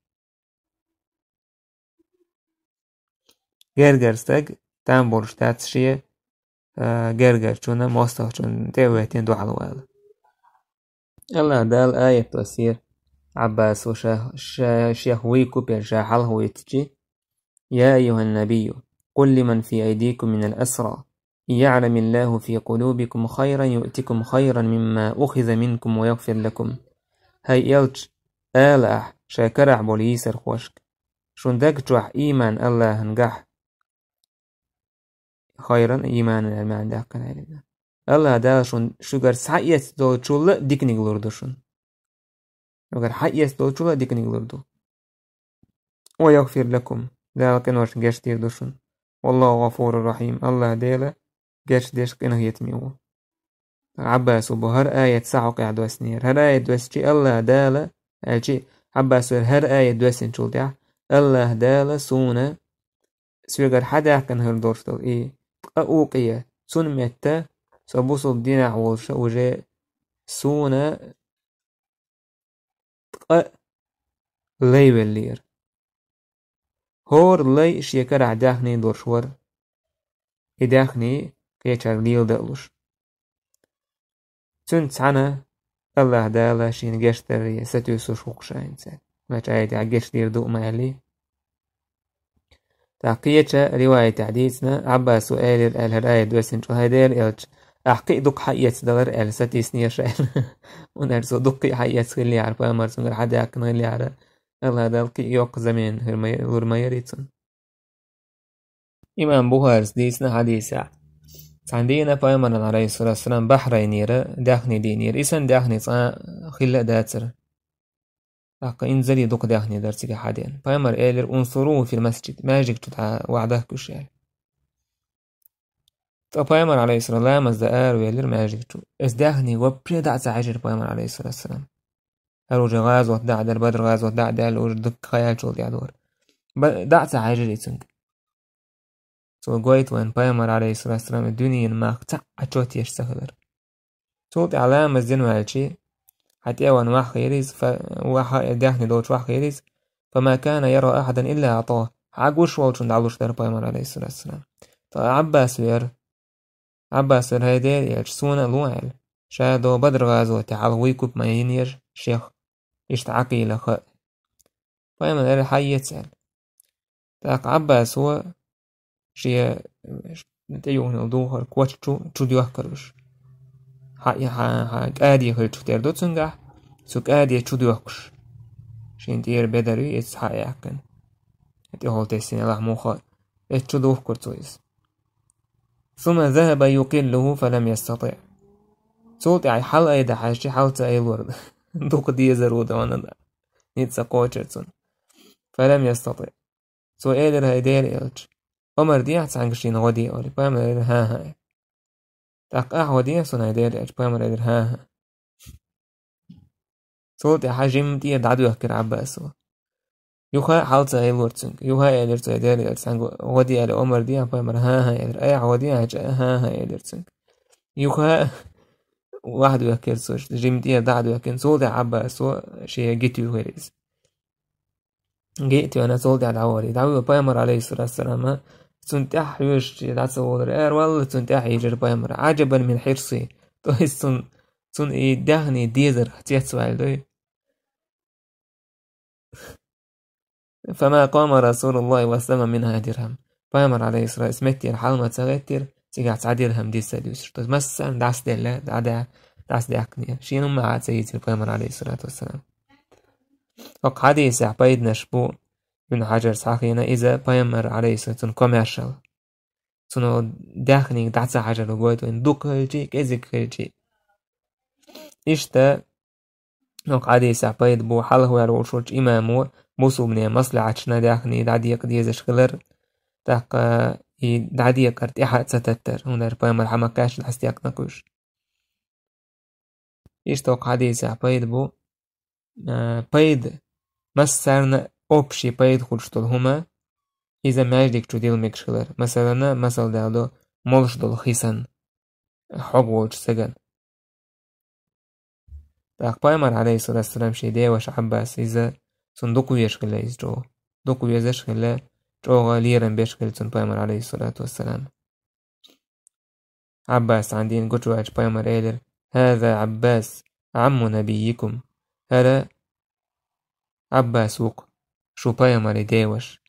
گرگرستگ تام بولشتات شيء گرگر چونه ماستخ چون تيوهتين دو حلوال الله دال آية تفسير عباس وشيخ ويكو بيرجع حله يتجي يا أيها النبي قل لمن في أيديكم من الأسرى يعلم الله في قلوبكم خيرا يؤتكم خيرا مما أخذ منكم ويغفر لكم هاي يلج آلح شاكرع بوليسر خوشك شون داك جوح إيمان الله هنجح خيرا إيمانا المعنى داقن علينا الله دا شوغر سعيت دول چولا ديك نيغلوردو شون شوغر حيت دول چولا ديك نيغلوردو ويغفر لكم دالكن وش جاش دير دوشون والله غفور رحيم الله ديلا جاش ديش كنه يتميو عباس وبهر آية سعوك عدوسنير هر آية دوسني الله دالا أجي عباس هر آية دوسن چول دع الله دالا سونا سوغر حدا كان هردورشتو إيه أوقية سون متى سبوصل الدين عولش وجاء سونا لي واللير هور لي شيكر عداخني دورشور إداخني كيشار ليل دقلوش سون تسعنا الله دالا شين جاشتر ستوسو شوقشا إنسان ما تعيد عجاش دير دوء مالي تحقيقة رواية حديثنا عباس وآل الهراية دوسن شو هيدير إلش أحقي دق حيات دلر إل ستيسني شأن ونرسو دقي حيات خلي عرف أمر سنجر حدا يكن خلي عرف الله دلقي يوق زمين هرما يريتسن إمام بوهارس ديسنا حديثة عندنا بايمان عليه الصلاة والسلام بحرين يرى داخني دينير إسان داخني خلا داتر أقا إنزلي دوق داخني درسك حدين بايمر إيلر انصروه في المسجد ما يجيك تتعا وعده كشيال بايمر عليه الصلاة والسلام مزدقار ويلر ما يجيك تو إس داخني وبري دعسة عجر بايمر عليه الصلاة والسلام هروج غاز وطدع در بدر غاز وطدع دال وردك خيال شول يعدور دعسة عجر يتسنك سو قويت وين بايمر عليه الصلاة والسلام الدنيا ما اختع أشوت يشتغلر صوت علامة زين والشي حتى وان وحيريز داخني دوش وحيريز فما كان يرى أحدا إلا أعطاه عقوش والشون دعوش در بايمر عليه الصلاة والسلام عباس هيدير يجسون لوعل شادو بدر غازو تعالويكوب ما ينير شيخ يشتعقي لخاء بايمر حي يتسأل تاق عباس هو شيء نتيجه نلدوه الكواتش شو ديوه كروش قادي خلتو تردو تسنجح سو قادي شو ديوه كش شين تير بدري يتسحق يحكن هتيهول تسين الله موخا شو دوه كرتويز ثم ذهب يقله فلم يستطع صوت يعني حلقة يدا حاجة حلقة أي الورد دوق دي زرودة وانا نيتسا قوشرتون فلم يستطع سو إيلر هيدير إلج عمر دي عنكشين غدي أولي بامر إيلر ها تاق ودي سون هيدير إلج بامر إيلر ها صوت حجم دي دعدو يحكر عباس يوها حلقة أي الورد سنك يوها إيلر تو هيدير إلج سنك غدي إلر عمر دي بامر ها إيلر أي ودي ها إيلر سنك يوها واحد يحكر سوش جيم دي دعدو يحكر صوت عباس شيء جيتو هيريز جيت وانا صولت على عواري دعوة بايمر عليه الصلاة والسلام سنتح يوش دعسول والله سنتح يجر بايمر عجبا من حرصي توي سن يدهني ديزر احتيات سؤال دوي فما قام رسول الله وسلم منها درهم بايمر عليه الصلاة اسمتي الحلمة تغيتر تيجع تعديرهم دي ساديوش مثلا دعس دي دعس دي أكنية شينو مع سيدي البايمر عليه الصلاة والسلام وق حديث عبيد نشبو بن حجر صحينا إذا بايمر عليه الصلاة كوميرشال سنو داخني دعسا حجر وقويتو إن دوك هلجي كيزيك هلجي إشتا وق حديث عبيد بو حاله يروش وش إمامو موسو بني مصلحتنا داخني دعديك ديزش خلر تاق دعديك ارتيحة ستتر هنا بايمر حمكاش الحستياك نقوش إشتا وق حديث عبيد بو بايد مسرنا أوبشي بايد خلشتل هما إذا ماجدك تديل مكشلر مثلا مثل دالو مولش دول خيسن حقوج سجن تاق بايمر عليه الصلاة والسلام شيدي وش عباس إذا صندوقو يشغل إز جو دوقو يزشغل جو غاليرا بيشغل سن بايمر عليه الصلاة والسلام عباس عندين قجواج بايمر إيلر هذا عباس عم نبيكم هذا عباس وق شو بايمر ديوش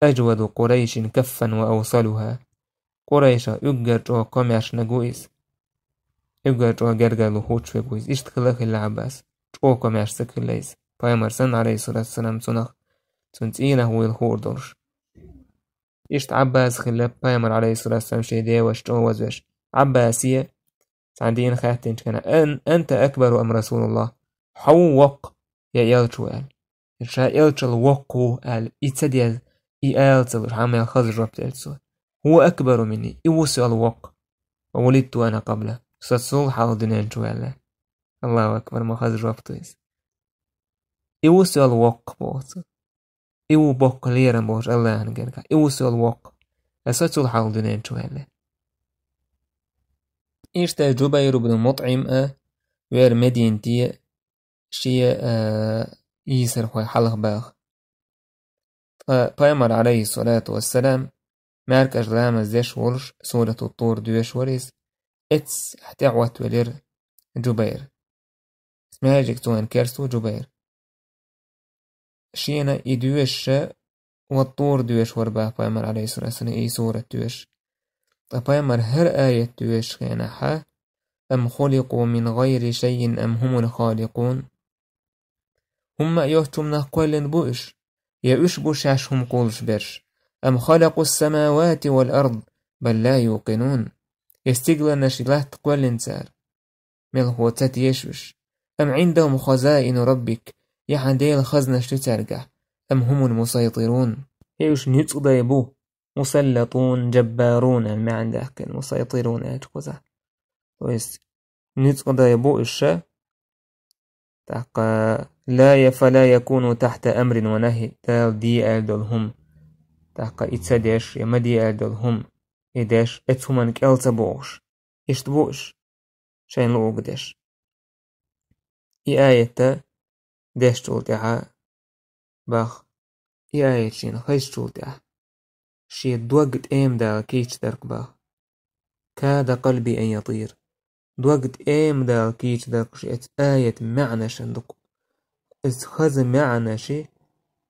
أجود قريش كفا وأوصلها قريش يقر جو كومياش نقويس يقر جو قرقلو هوتش فيقويس اشتخلق إلا عباس جو كومياش سكليس بايمر سن عليه الصلاة والسلام سنخ سنتينه هو الخور دورش اشت عباس خلاب بايمر عليه الصلاة والسلام شي ديوش جو وزوش عباسية عندين خاتين كان أنت أكبر أم رسول الله حوق يا يلتوال إرشا يلتشل وقو قال إتسديال إيالتل حامل خزر ربتلسو هو أكبر مني إوسي الوق وولدت أنا قبله ستصول حال دنين شوال الله أكبر ما خزر ربتلس إوسي الوق بوت إو بوق ليرا بوش الله أنقرقا إوسي الوق ستصول حال دنين شوال إشتا جبير بن مطعم وير مدينتي شيء يسر خوي حلق باغ فبايمر عليه الصلاة والسلام مارك أجلام الزيش ورش سورة الطور دوش وريس إتس احتعوت ولير جبير اسمها جيكتوان كيرسو جبير شينا إدوش والطور دوش ورباه بايمر عليه الصلاة والسلام إي سورة دوش بايمر هر آية دوش خيناها أم خلقوا من غير شيء أم هم الخالقون هم يهتمنا قولن بوش يأش بوشاشهم قولش برش أم خلقوا السماوات والأرض بل لا يوقنون يستقلن شلات قولن سار ملهو تتيشوش أم عندهم خزائن ربك يحنديل خزنة تترقع أم هم المسيطرون يأش نتصديبو مسلطون جبارون ما عندك المسيطرون أجخزة ويس نتصديبو إشا تاق لا فلا يكون تحت أمر ونهي تال دي ألدلهم تاق إتسادش يما دي ألدلهم إداش إتهمن كالتبوش إشتبوش شين لو قدش آية ديش تولتها باخ آية شين خيش تولتها شي دوقت دا كيش درك باخ كاد قلبي أن يطير دوقت دا كيش درك شيت آية معنى شندق خز معنى شي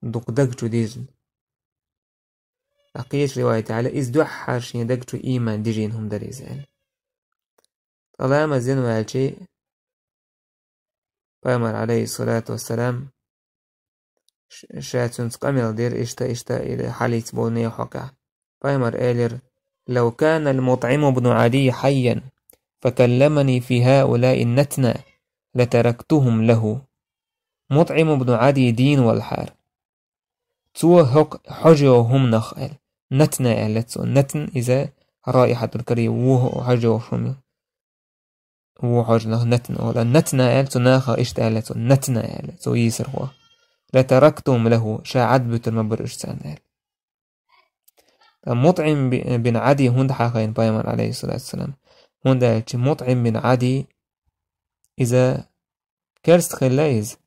دق دقتو ديجن أقيش رواية على دوحر شي دقتو إيمان ديجين هم دريزان طالما زين والشي بامر عليه الصلاة والسلام شاتون تقامل دير إشتا إلى حاليت بوني حقا بامر إلير لو كان المطعم بن عدي حيا فكلمني في هؤلاء النتنى لتركتهم له. مطعم بن عدي دين والحار تو حجو هم نخل نتنى ألتسو نتن إذا رائحة الكري وهو حجو شمي وحجنا نتن ولا نتنا ألتو ناخا إشتا ألتو نتنا ألتو يسر هو لتركتم له شاعد بتر مبرش سان مطعم بن عدي هند حقين بايمر عليه الصلاة والسلام هند مطعم بن عدي إذا كرست خلايز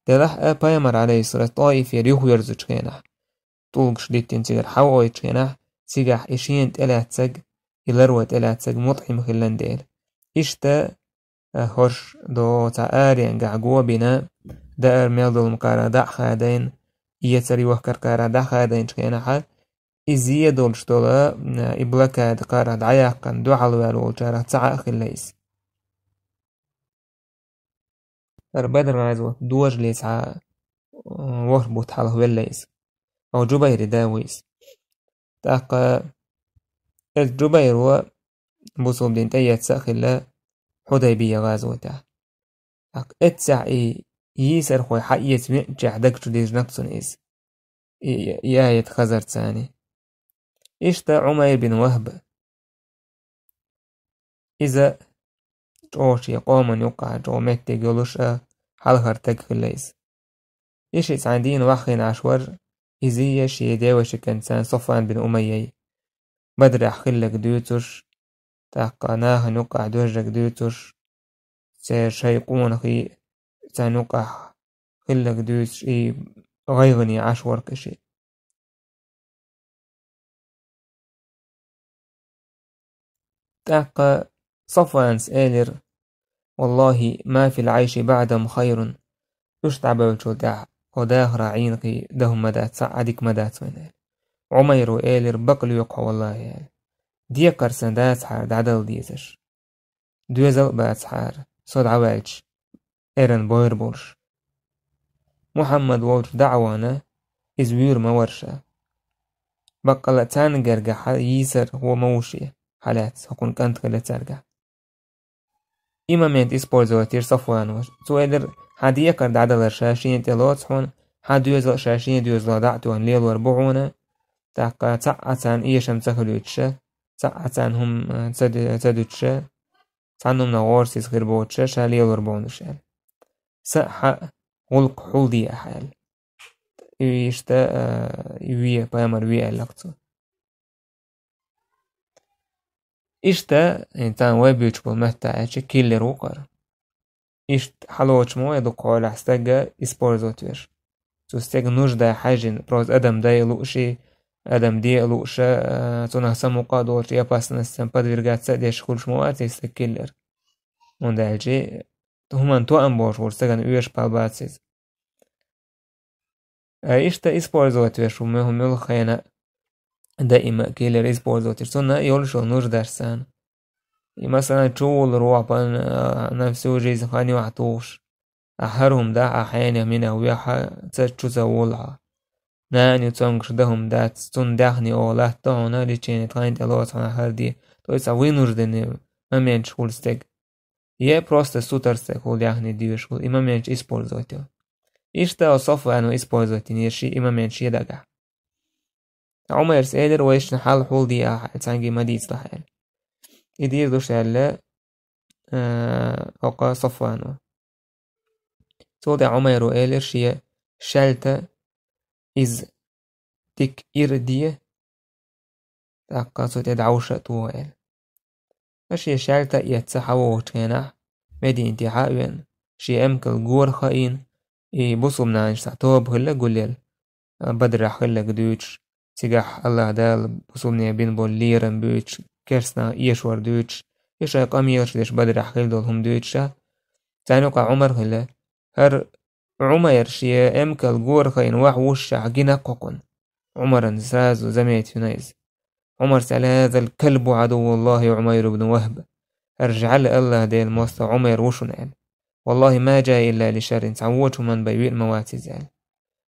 تلاح بايمر عليه الصلاة طائف يريخو يرزو تشكينح طولق شديدتين تيجر حوقوي تشكينح تيجح إشين تلاتسق إلروة تلاتسق مطعم خلان ديل إشتا هوش دو تعارين قعقوا بنا دائر ميلدو المقارا دع خادين يتري وحكر كارا دع خادين تشكينحا إزيه دولش دولا إبلاكا دقارا دعياقا دو حلوالو وشارة تعا خليس بدر غازو دوج ليسعا وهربوت حاله والليس أو جبير داويس تاقا الجبير و بوصوب دين تيات ساخلا حديبية غازوتا اتسع يسر خوي حقيت مئجع دقشو ديج نقصن آية خزر تاني إشتا عمير بن وهب إذا جوشي قومن يقع جو متى قولوش حلقر تقخليس إيش عندين وحين عشور إزية شي داوش كنسان صفوان بن أمية بدر أحخلك دوتش تاقناها نقع دوجك دوتش شيقون خي تنقع خلك دوتش غيغني عشور كشي تاق صفوان سألر والله ما في العيش بعدهم خير يشتعب وشودع وداه راعينقي دهم مدات سعدك مدات وينال عمير وآلر بقل يقع والله يعني ديكر سندات حار دعدل ديزش دوزل بات حار صد عواج إيرن بوير بولش محمد ووش دعوانا إزوير مورشا بقل تانقرق يسر هو موشي حالات هكون كانت قلت ترقع إمامينت إسبورزواتير صفوانوش سوالر حادية كرد عدل شاشين تلوتحون حاد يوزل شاشين يوزل دعتوان ليل وربعونا تاقا تعتان إيشم تخلوتشا تعتان هم تدوتشا تعنهم نغورسيس غربوتشا شا ليل وربعونشا سأحا غلق حولدي أحال يشتا يوية بايمر وية اللقطو إشتا إنتان ويبيوش بالمهتاعش كيلر وقر إشت حلوش مو يدقو على حستاقا إسبورزوتوير تستاق نوجدا حاجين بروز أدم داي لوشي أدم دي لوشا تونه سمو قادور ياباس نستن بدويرغات ساديش خلش مواتي يستاق كيلر وندالجي همان تو أنبوش ورستاقان ويش بالباتسيز إشتا إسبورزوتوير ومهم يلخينا دائما كيلر إسبورزوتوير سنة يولشو نوجداش سان مثلا تشول روابان نفسه جيز خاني وحطوش أحرهم دا أحيانا منه ويحا تشو زولها ناني تونغش دهم دات ستون داخني أولا تاونا ليشيني تغاين تلوات عنا هردي تويسا وينوش دني ممين شول ستيك يه بروستا سوتر ستيك هول داخني ديوش هول إما مينش إسبور زوتيو إشتا وصفو أنو إسبور زوتي نيرشي إما مينش يدقع عمر سيدر ويش نحال هول دي أحال تانجي مديد لحال يدير دوش على أوقا صفوانو سودا عمر وإيلر شيا شالتا إز تك إردية تاقا سودا دعوشة توائل أشيا شالتا يتسحوه تينح مدي انتحاء وين شي أمكل جور خاين بصوبنا عن سعتوب هلا قوليل بدر خلا قدوش تجح الله دال بصوبني بين بول ليرن بوش كرسنا يشور دوش يش قميرش ديش بدر خل دولهم دوشة تانوقع عمر هلا هر عمر شي أمكل جور خاين وش عجينا قوقن عمر نزاز وزميت ينايز عمر سأل هذا الكلب عدو الله عمير بن وهب ارجع الله ديل موسى عمر وشنال والله ما جاء إلا لشر تعوج من بيوئ مواتي زال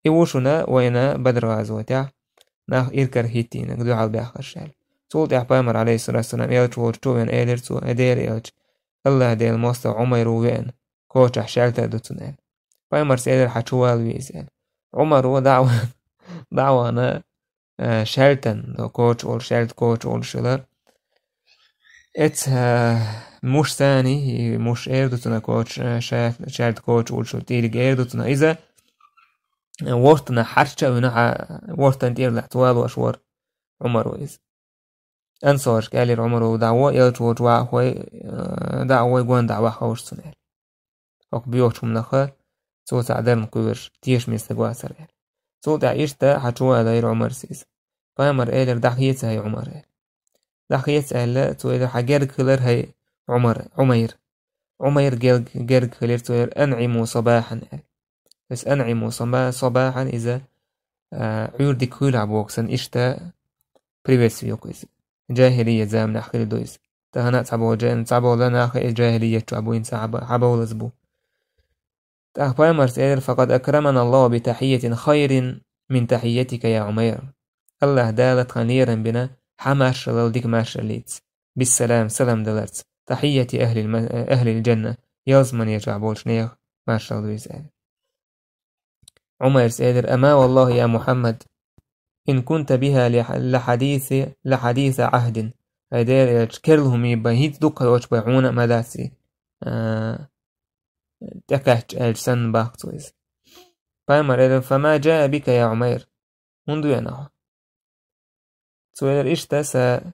إيوشنا وينا بدر غازوتع ناخ إيركر هيتين قدو على بآخر شال تولت أحبامر عليه الصلاة والسلام يلج وورتوين إيلرتو أدير يلج الله ديل موسى عمر وين كوش أحشالتا دوتنال بايمر سيدر حشوال ويزال عمر ودعوة أنا شالتن دو كوش أول شالت كوش أول شلر ات مش ثاني مش ايردوتنا كوتش شالت كوتش أول تيلي ايردوتنا إذا ورتنا حرشة ونحا ورتنا تير لحتوال واشور عمر وإذ أنصار قالي عمر ودعوة يلتوت وعوي دعوة يقوان دعوة خوش سنال وق بيوش منخا صوت عدر مقوير تيش ميستقوا سرال صوت عيشتا حتوال غير عمر سيز فامر ايلر دعيتها هي عمر دخيت ألا توير حجر كلر هي عمير جرج كلر توير أنعموا صباحا بس أنعموا صباحا إذا عيور دي كل عبوكسن إشتا بريفيس يوكيز جاهلية زامن أخير دويز تهنا تعبو لنا أخي الجاهلية تعبوين تعبو لزبو تأخبار مرسير فقد أكرمنا الله بتحية خير من تحيتك يا عمير الله دالت خنيرا بنا حماش للديك ماشرليت بالسلام سلام دلرت تحية أهل الجنة يزمن يجعبول شنيخ ماشرل ويزال عمر سيدر أما والله يا محمد إن كنت بها لحديث عهد هيدير يتكرلهم يبهيت دوكا وشبعون مداسي تكهج السن باختويز فما جاء بك يا عمير منذ ينهو سوير إشتا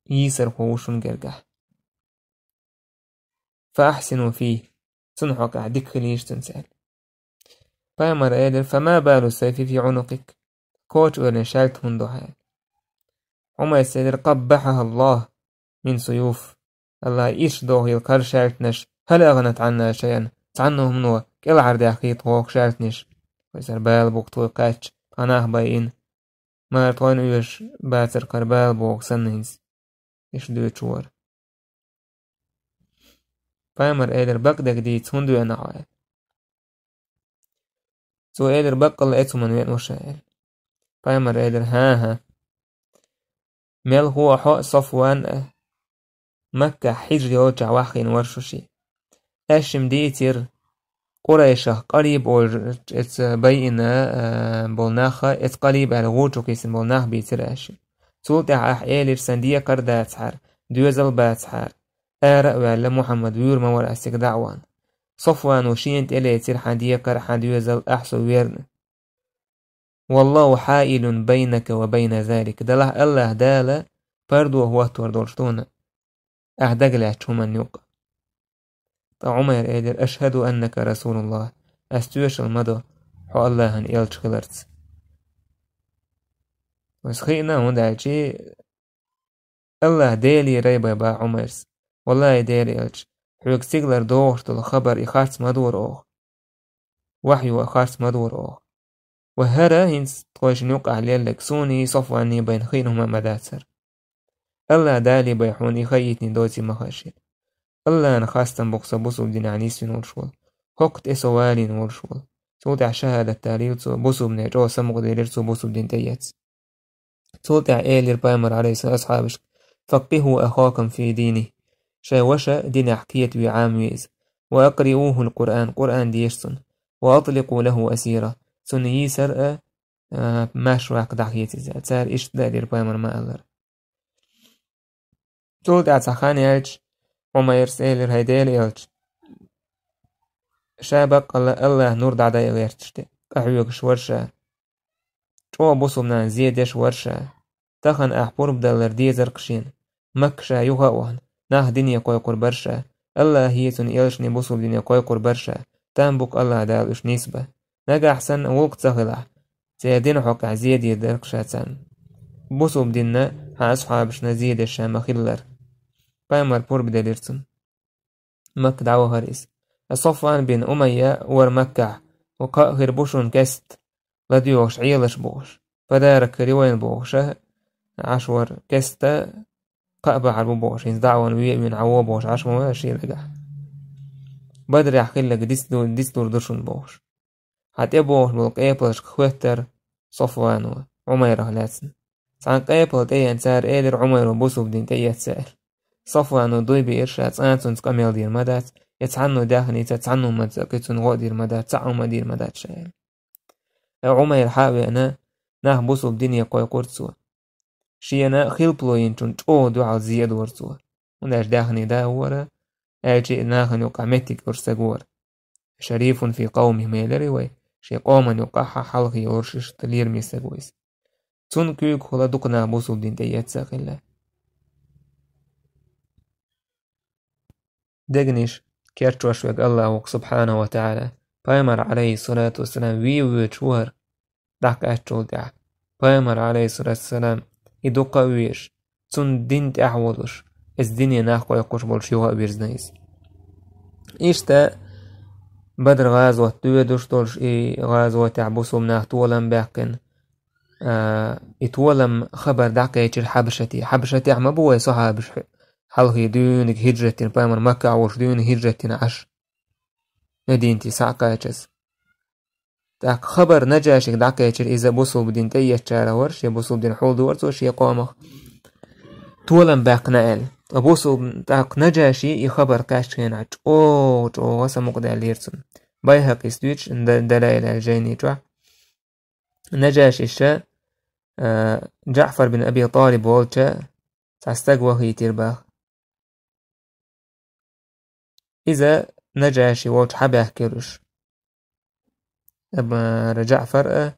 يسر خوشن جرجح فأحسنوا فيه صنحك أحدك ليش تنسال فأمر إيدر فما بال السيف في عنقك كوش ورنشالت هندوها عمر السيدر قبحها الله من سيوف الله إيش دوه يلقر شالتنش هل أغنت عنا شيئا تعنهم نوع كل عرض أخيط هوك شالتنش ويسر بال بوك توي قاتش قناه باين ما طوين ويش باتر قربال بوك سنهيز إيش دوي شوار فامر إيدر بقدك دي تهندو ينعوال سو إيدر بقل إتو من وين وشائل فامر إيدر ها ميل هو حق صفوان مكة حجري وجع واخين ورشوشي أشم ديتر قريشة قريب ات بينا بولناخا ات قريب على غوتو كيسن بولناخ بيتر أشم سولتع أحيالي سندية قردات حار دوزل بات حار آرأ وعلى محمد ويور مور أسك دعوان صفوان وشينت إلي يتر حدية قرحا دوزل أحسو ويرن والله حائل بينك وبين ذلك دله الله دالا بردو هو توردولشتون أهدقلات هما نيوق عمر إيدر أشهد أنك رسول الله أستوش المدى حو الله أن إيلش خلرت وسخينا هندعجي الله ديلي ريبا با عمرس والله ديلي إيلش حوك سيغلر دوغشت الخبر إخارت مدور أوه وحيو إخارت مدور أوه وهرا هنس تقوش نيوق عليل لكسوني صفواني بين خينهما مداتر الله دالي بيحوني خيتني دوتي مخاشي الله نخاستن بقصة بصو بدين عنيسي نورشول هوكت إسوالي نورشول سوتع شهادة تاريل سو بصو بني جو سمغ ديلير سو بصو بدين تيات سوتع إيلير بايمر عليه أصحابش فقهوا أخاكم في دينه شاوشا دين حكية وعام ويز وأقرئوه القرآن قرآن ديشتن وأطلقوا له أسيرة سنيي سرأ ماشوا قدعيتي زاد سار إيش دالير بايمر ما ألر سوتع تخاني ألج عمر سيلر هيديل يلج شابق الله نور دعدا يليرتشتي قحويك شورشا شو بصو بنا زيدش ورشا تخن أحبور بدلر ديزر قشين مكشا يغاوهن ناه دنيا قويقر برشا الله هيتون إلشني بصوب دنيا قويقر برشا تنبك الله دالش نسبة نجا أحسن وقت سهلة سيدين حق عزيد يدرك شاتان بصوب دينا أصحابش نزيد الشام خلر بايمر بور بدليرتون مك دعوة هريس صفوان بن أمية ور مكة وقاهر بوشون كست لديوش عيلش بوش فدارك ريوين بوشه عشور كستا قأبع عربو بوش دعوان ويأمين عوو بوش عشمو ماشي لقح بدر يحكي لك ديستور درشون بوش حتى بوش بلق ايبلش خوتر صفوان وعميره لاتسن سعن قيبل تيان سار إيلر عميره بوسو بدين تيات سائل صفوان ودوي بإرشاد سانتون تقاميل دير مدات يتعنو داخني تتعنو مدزاكتون غو دير مدات تعو مدير مدات شائل عمير حاوي أنا ناه بوسو بدين يقوي قرصو شينا خيلبلو ينتون تو دعال زياد ورسو وناش داخني دا ورا أجي ناخن يقع متك ورساقور شريف في قومه ميلري وي شي قوما يقع حلقي ورشش تلير ميساقويس تون كيك خلا دقنا بوسو بدين تيات ساقلا دقنيش كيرتوش وق الله سبحانه وتعالى بايمر عليه الصلاة والسلام ويوچور داك أشول داك بايمر عليه الصلاة والسلام يدوقا ويش تون دين تأحولش از دنيا ناخو يقوش بولشيوها بيرزنيز إيشتا بدر غازوة دوش دولش غازوة تعبوسو مناخ طولم باقن يتولم خبر داك يجر حبشتي عما بوي صحابش حلقي دونك هجرتين بايمر مكة عوش دون هجرتين عش ندينتي ساقا يجز داك خبر نجاشك داك يجر إذا بوصل بدين تيجار ورش يبوصل بدين حول دورت وش يقومخ تولم باق نقل أبوصل داك نجاشي يخبر كاشتين عج أوه وسمق دا ليرسن بايهاق يستويش دلائل الجيني جوا نجاشي الشا جعفر بن أبي طالب والشا تستقوى هي ترباخ إذا نجاشي والش حباه كيرش أبا جعفر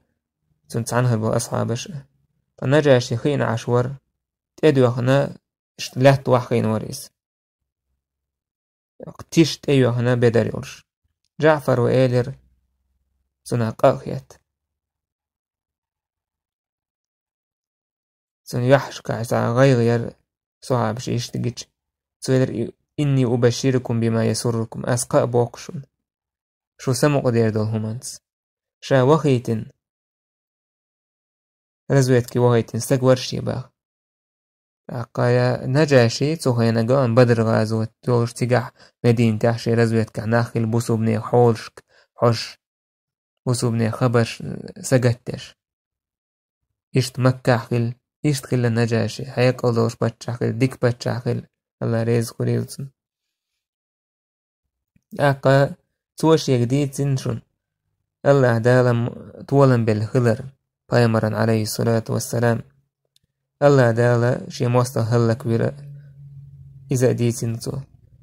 سنت عنه بأصحابش فنجاشي خين عشور تأدو أخنا اشتلات وحخين وريس اقتشت أيو أخنا بدر يورش جعفر وإيلر سنة قاخيت سن يحشك عسى غير صعب شي يشتقج سويلر إني أبشركم بما يسركم أسقاء بوقشون شو سمق دير دول همانس شا وخيتن رزويتكي وخيتن استقورشي باخ قايا نجاشي تخينا قان بدر غازوت دولش تقع مدين تحشي رزويتك ناخل بوسو بني حولشك حش بوسو بني خبرش سقتش إشت مكة حقل إشت خل النجاشي حيق أولوش باتشاقل ديك باتشاقل الله رزق ريلسن أقا توش يجديد سنشن الله دالم طولن بالخلر بايمرا عليه الصلاة والسلام الله دالا شي موصل هلك ويرا إذا دي سنتو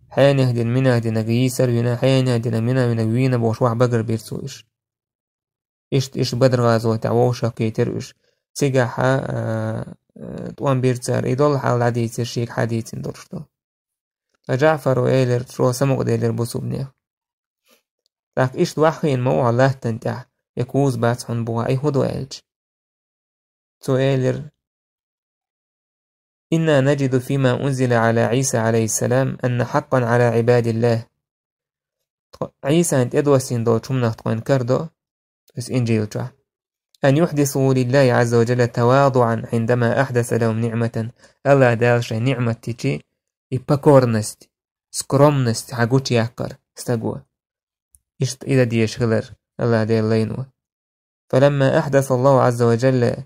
حين يهدن منا هدن قيسر وينا حين يهدن منا من وينا بوشوح بقر بيرسوش إشت بدر غازو تعوشا كيترش تيجاحا طوان بيرتسار يدول حال عديد شيك حديث درشتو فجعفر وإيلر ترو سمق ديلر بوسو بنيه لك إشت وحين موع الله تنتع يكوز باتحن بوا أي هدو إلج تو إيلر إنا نجد فيما أنزل على عيسى عليه السلام أن حقا على عباد الله عيسى أنت أدوسين دو شمنا تقوين كردو بس إنجيل جا أن يحدثوا لله عز وجل تواضعا عندما أحدث لهم نعمة الله دالش نعمة تيجي يبكورنست سكرومنست حقوش يحكر استقوى إشت إذا ديش غلر الله ديال لينو فلما أحدث الله عز وجل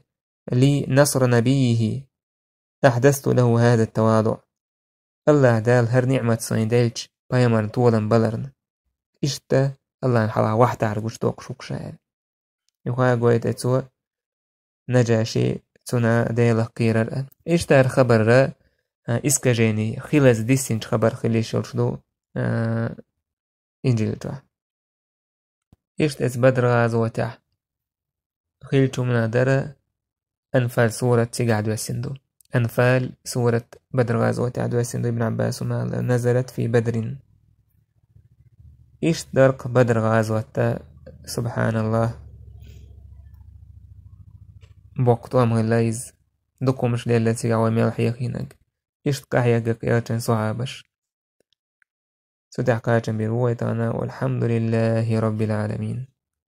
لي نصر نبيه أحدثت له هذا التواضع الله دال هر نعمة سيندلج بايمان طولا بلرن إشتا الله نحلا واحدة عرقوش توق شوك شاعر يخواه قويت اتسوى نجاشي تنا ديلا قيرر إشتا الخبر را إسكا جيني خلاص ديسينج خبر خليش يلشدو إنجيل جا إشت إس بدر غازوة خيلتو من دارا أنفال صورة تقعد وسندو أنفال سورة بدر غزوة عدوى سند ابن عباس وما نزلت في بدر. إيش درق بدر غزوة سبحان الله بوقتها مغلايز دقو مش ليلة سيغاوة ميل حيقينك إيش تقاحيقك إيرتن صحابش سدع قاعدة برويتانا والحمد لله رب العالمين.